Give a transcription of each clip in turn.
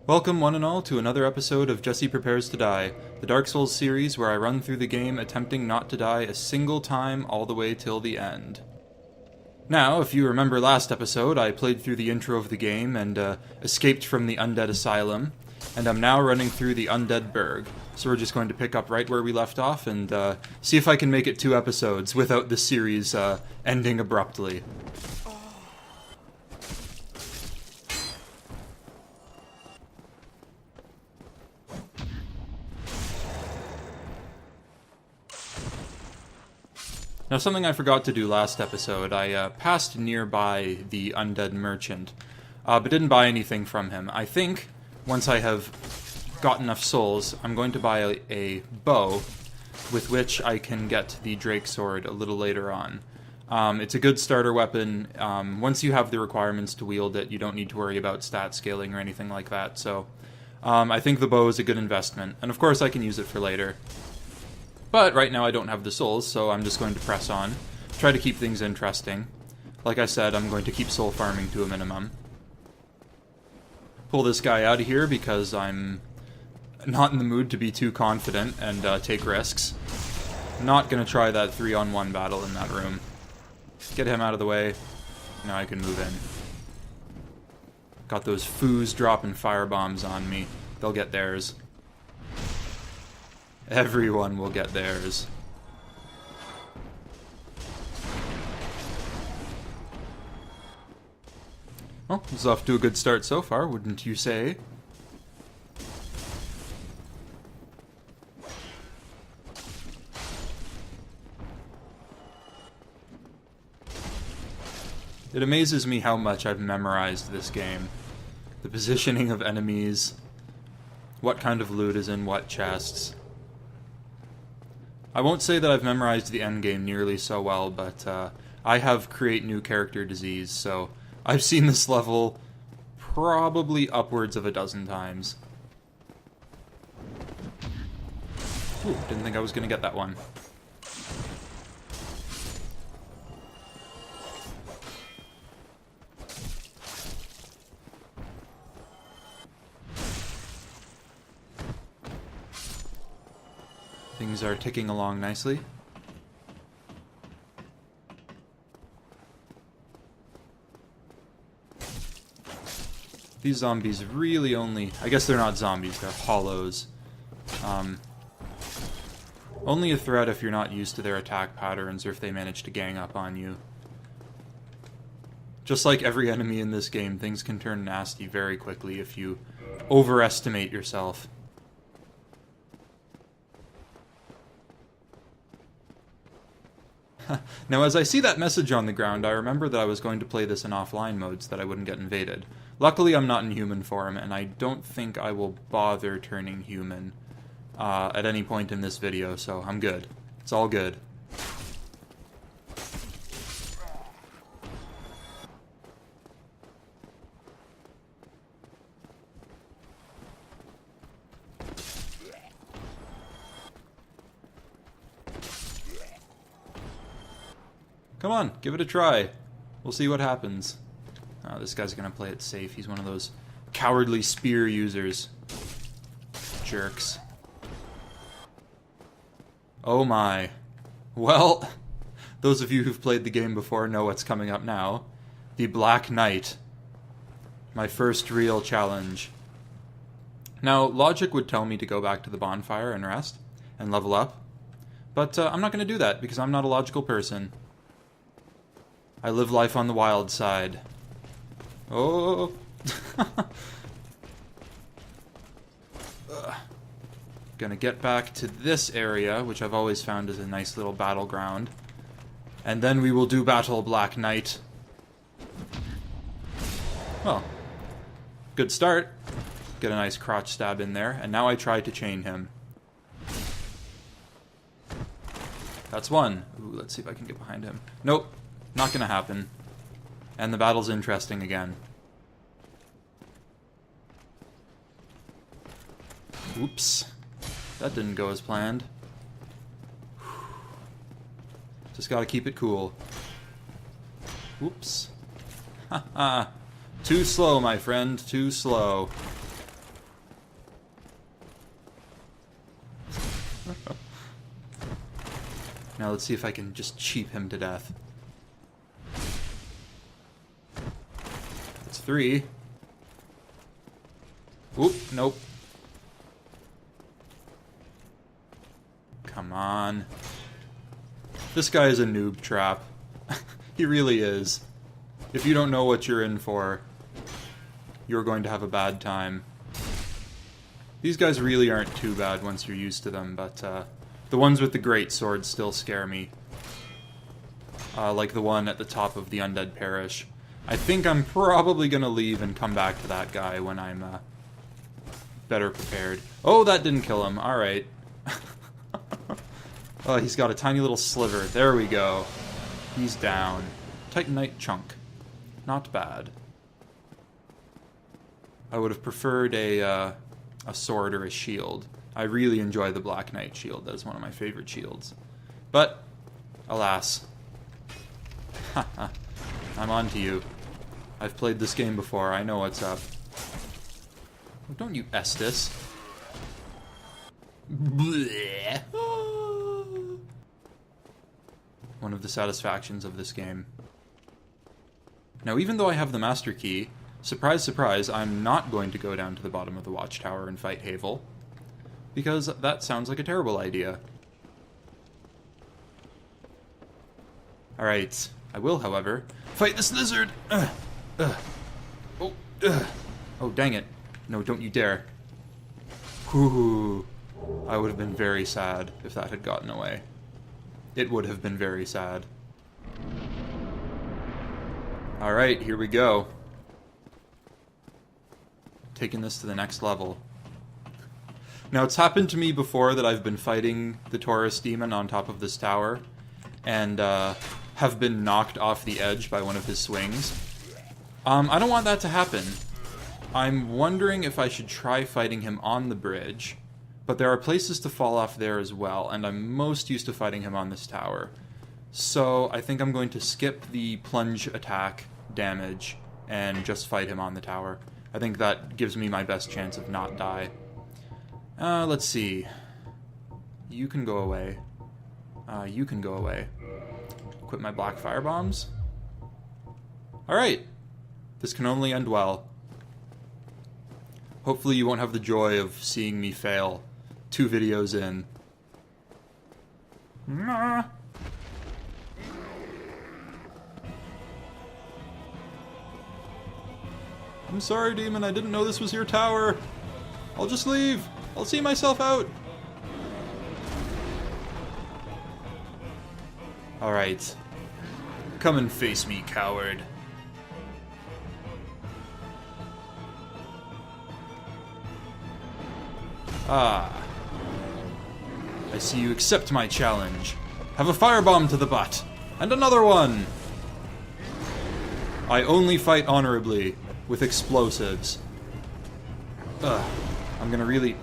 Welcome one and all to another episode of Jesse Prepares to Die, the Dark Souls series where I run through the game attempting not to die a single time all the way till the end. Now, if you remember last episode, I played through the intro of the game and escaped from the Undead Asylum, and I'm now running through the Undead Burg. So we're just going to pick up right where we left off and see if I can make it 2 episodes without the series ending abruptly. Now, something I forgot to do last episode, I passed nearby the Undead Merchant, but didn't buy anything from him. I think, once I have got enough souls, I'm going to buy a bow, with which I can get the Drake Sword a little later on. It's a good starter weapon. Once you have the requirements to wield it, you don't need to worry about stat scaling or anything like that, so I think the bow is a good investment, and of course I can use it for later. But right now I don't have the souls, so I'm just going to press on. Try to keep things interesting. Like I said, I'm going to keep soul farming to a minimum. Pull this guy out of here because I'm not in the mood to be too confident and take risks. Not going to try that 3-on-1 battle in that room. Get him out of the way. Now I can move in. Got those foos dropping firebombs on me. They'll get theirs. Everyone will get theirs. Well, this is off to a good start so far, wouldn't you say? It amazes me how much I've memorized this game. The positioning of enemies, what kind of loot is in what chests. I won't say that I've memorized the endgame nearly so well, but I have create new character disease, so I've seen this level probably upwards of 12 times. Ooh, didn't think I was going to get that one. Things are ticking along nicely. These zombies really only... I guess they're not zombies, they're hollows. Only a threat if you're not used to their attack patterns or if they manage to gang up on you. Just like every enemy in this game, things can turn nasty very quickly if you overestimate yourself. Now, as I see that message on the ground, I remember that I was going to play this in offline mode so that I wouldn't get invaded. Luckily, I'm not in human form, and I don't think I will bother turning human at any point in this video, so I'm good. It's all good. Come on, give it a try. We'll see what happens. Oh, this guy's gonna play it safe. He's one of those cowardly spear users. Jerks. Oh my. Well, those of you who've played the game before know what's coming up now. The Black Knight. My first real challenge. Now, logic would tell me to go back to the bonfire and rest, and level up. But I'm not gonna do that, because I'm not a logical person. I live life on the wild side. Oh! Gonna get back to this area, which I've always found is a nice little battleground. And then we will do battle, Black Knight. Well, good start. Get a nice crotch stab in there, and now I try to chain him. That's one. Ooh, let's see if I can get behind him. Nope. Not gonna happen. And the battle's interesting again. Oops. That didn't go as planned. Just gotta keep it cool. Oops. Haha. Too slow, my friend. Too slow. Now let's see if I can just cheap him to death. That's 3. Oop, nope. Come on. This guy is a noob trap. He really is. If you don't know what you're in for, you're going to have a bad time. These guys really aren't too bad once you're used to them, but the ones with the great swords still scare me. Like the one at the top of the Undead Parish. I think I'm probably going to leave and come back to that guy when I'm better prepared. Oh, that didn't kill him. Alright. Oh, he's got a tiny little sliver. There we go. He's down. Titanite chunk. Not bad. I would have preferred a sword or a shield. I really enjoy the Black Knight shield. That is one of my favorite shields. But, alas. I'm on to you. I've played this game before. I know what's up. Oh, don't you Estus. Blech. One of the satisfactions of this game. Now, even though I have the Master Key, surprise, surprise, I'm not going to go down to the bottom of the Watchtower and fight Havel. Because that sounds like a terrible idea. Alright. I will, however, fight this lizard! Oh, dang it. No, don't you dare. Whew. I would have been very sad if that had gotten away. It would have been very sad. Alright, here we go. Taking this to the next level. Now, it's happened to me before that I've been fighting the Taurus Demon on top of this tower, and have been knocked off the edge by one of his swings. I don't want that to happen. I'm wondering if I should try fighting him on the bridge, but there are places to fall off there as well, and I'm most used to fighting him on this tower. So I think I'm going to skip the plunge attack damage and just fight him on the tower. I think that gives me my best chance of not die. Let's see. You can go away. You can go away. Equip my black firebombs. Alright. This can only end well. Hopefully you won't have the joy of seeing me fail 2 videos in. Nah. I'm sorry, Demon, I didn't know this was your tower. I'll just leave. I'll see myself out. Alright. Come and face me, coward. Ah. I see you accept my challenge. Have a firebomb to the butt. And another one! I only fight honorably, with explosives. I'm gonna really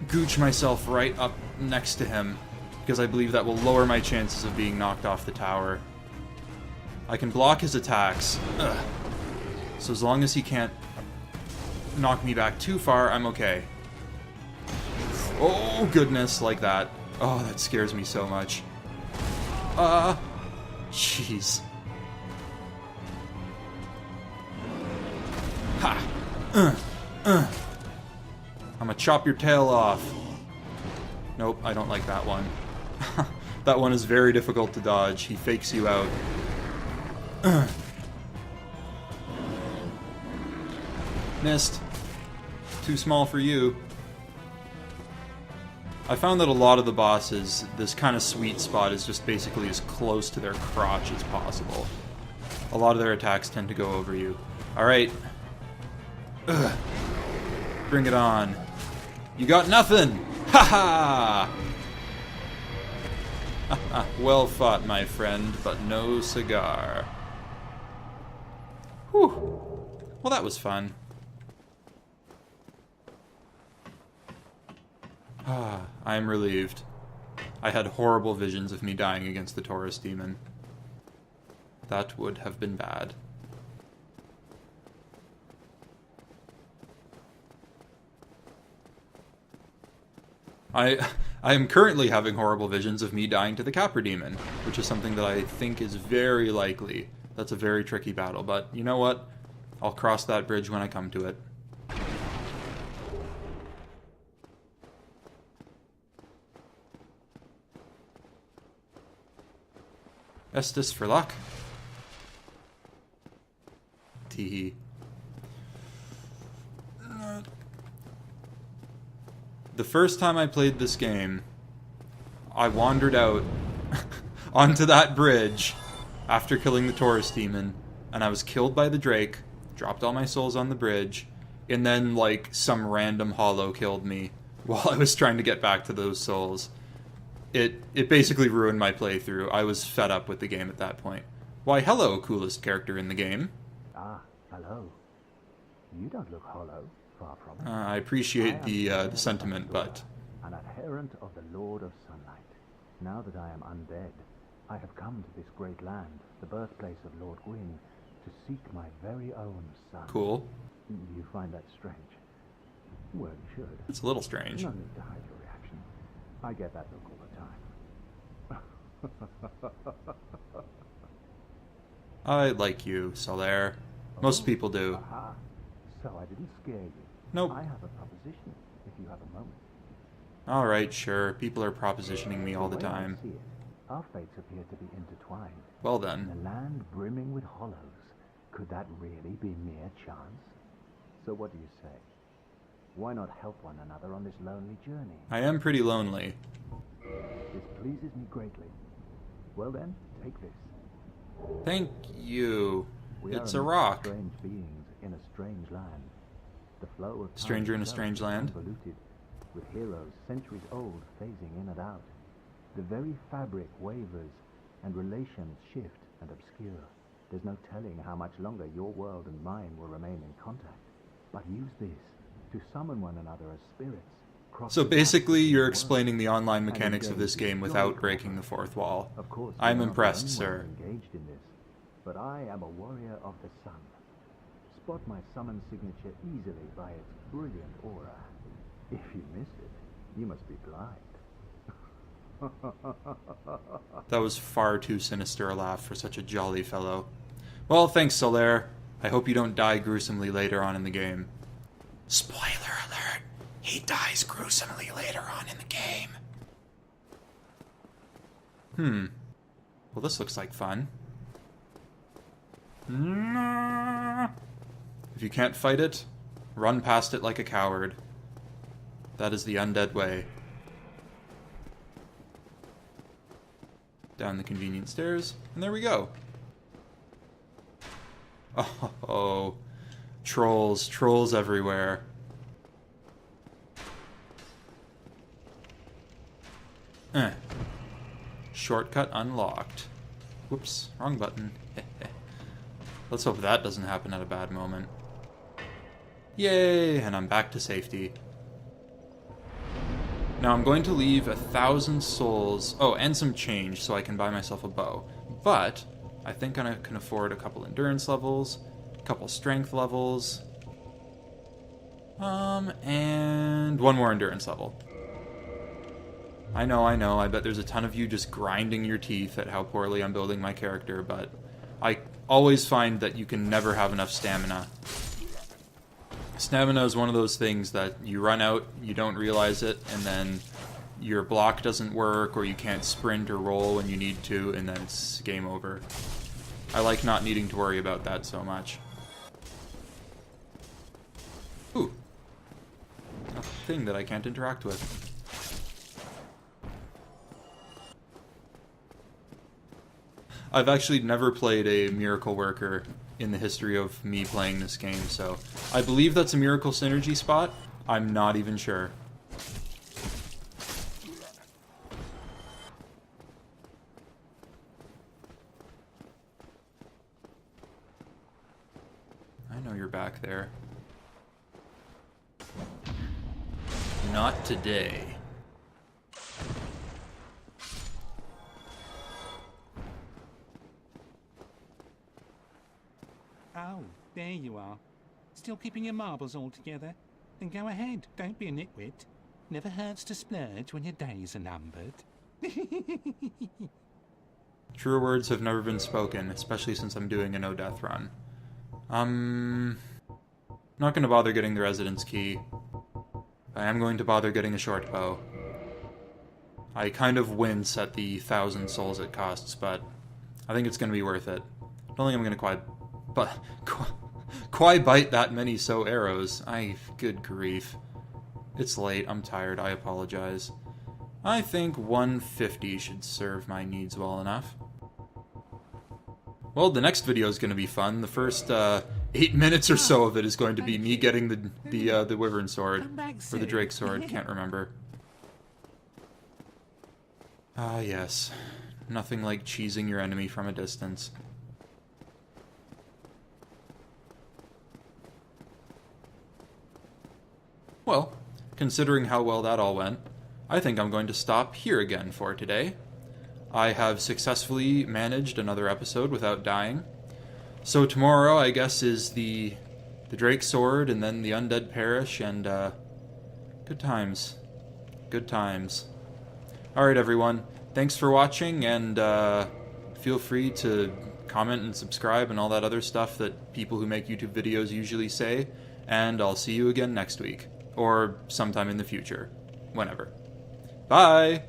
gooch myself right up next to him, because I believe that will lower my chances of being knocked off the tower. I can block his attacks. So as long as he can't knock me back too far, I'm okay. Oh, goodness, like that. Oh, that scares me so much. Jeez. Ha! I'm gonna chop your tail off. Nope, I don't like that one. That one is very difficult to dodge. He fakes you out. Missed. Too small for you. I found that a lot of the bosses, this kind of sweet spot is just basically as close to their crotch as possible. A lot of their attacks tend to go over you. Alright. Bring it on. You got nothing! Ha ha! Well fought, my friend, but no cigar. Whew. Well, that was fun. I am relieved. I had horrible visions of me dying against the Taurus Demon. That would have been bad. I am currently having horrible visions of me dying to the Capra Demon, which is something that I think is very likely. That's a very tricky battle, but you know what? I'll cross that bridge when I come to it. Estus for luck. Teehee. The first time I played this game, I wandered out onto that bridge after killing the Taurus Demon, and I was killed by the Drake, dropped all my souls on the bridge, and then, like, some random hollow killed me while I was trying to get back to those souls. It basically ruined my playthrough. I was fed up with the game at that point. Why, hello, coolest character in the game. Ah, hello. You don't look hollow, far from it. I appreciate the sentiment, but... An adherent of the Lord of Sunlight. Now that I am undead, I have come to this great land, the birthplace of Lord Gwyn, to seek my very own son. Cool. You find that strange? Well, you should. It's a little strange. No need to hide your reaction. I get that look all the time. I like you, Solaire. Most people do. Aha. So I didn't scare you. Nope. I have a proposition, if you have a moment. Alright, sure. People are propositioning me all the way I time. see it, our fates appear to be intertwined. Well In then. a land brimming with hollows, could that really be mere chance? So what do you say? Why not help one another on this lonely journey? I am pretty lonely. This pleases me greatly. Well then, take this. Thank you. We It's are a amongst rock. strange beings in a strange land. The flow of time Stranger in a itself strange is land? convoluted, with heroes centuries old phasing in and out. The very fabric wavers, and relations shift and obscure. There's no telling how much longer your world and mine will remain in contact. But use this to summon one another as spirits. cross So the path basically, between you're worlds, explaining the online and mechanics of engage this in game joy without breaking together. the fourth wall. Of course, I'm you're not the impressed, only sir. ones engaged in this, but I am a warrior of the sun. Spot my summon signature easily by its brilliant aura. If you miss it, you must be blind. That was far too sinister a laugh for such a jolly fellow. Well, thanks, Solaire. I hope you don't die gruesomely later on in the game. Spoiler alert! He dies gruesomely later on in the game. Well, this looks like fun. If you can't fight it, run past it like a coward. That is the undead way. Down the convenient stairs, and there we go. Oh, trolls everywhere. Shortcut unlocked. Whoops, wrong button. Let's hope that doesn't happen at a bad moment. Yay, and I'm back to safety. Now I'm going to leave 1,000 souls, oh, and some change so I can buy myself a bow. But I think I can afford a couple endurance levels, a couple strength levels, and one more endurance level. I know, I bet there's a ton of you just grinding your teeth at how poorly I'm building my character, but I always find that you can never have enough stamina. Stamina is one of those things that you run out, you don't realize it, and then your block doesn't work, or you can't sprint or roll when you need to, and then it's game over. I like not needing to worry about that so much. Ooh. A thing that I can't interact with. I've actually never played a Miracle Worker in the history of me playing this game, so I believe that's a Miracle Synergy spot. I'm not even sure. I know you're back there. Not today. Oh, there you are. Still keeping your marbles all together? Then go ahead, don't be a nitwit. Never hurts to splurge when your days are numbered. Truer words have never been spoken, especially since I'm doing a no-death run. Not going to bother getting the residence key. I am going to bother getting a short bow. I kind of wince at the 1,000 souls it costs, but I think it's going to be worth it. I don't think I'm going to quite bite that many so arrows. Good grief. It's late, I'm tired, I apologize. I think 150 should serve my needs well enough. Well, the next video is going to be fun. The first 8 minutes or so of it is going to be me getting the wyvern sword, or the drake sword, can't remember. Ah, yes. Nothing like cheesing your enemy from a distance. Well, considering how well that all went, I think I'm going to stop here again for today. I have successfully managed another episode without dying. So tomorrow, I guess, is the Drake Sword and then the Undead Parish, and good times. Good times. Alright, everyone. Thanks for watching, and feel free to comment and subscribe and all that other stuff that people who make YouTube videos usually say, and I'll see you again next week. Or sometime in the future. Whenever. Bye!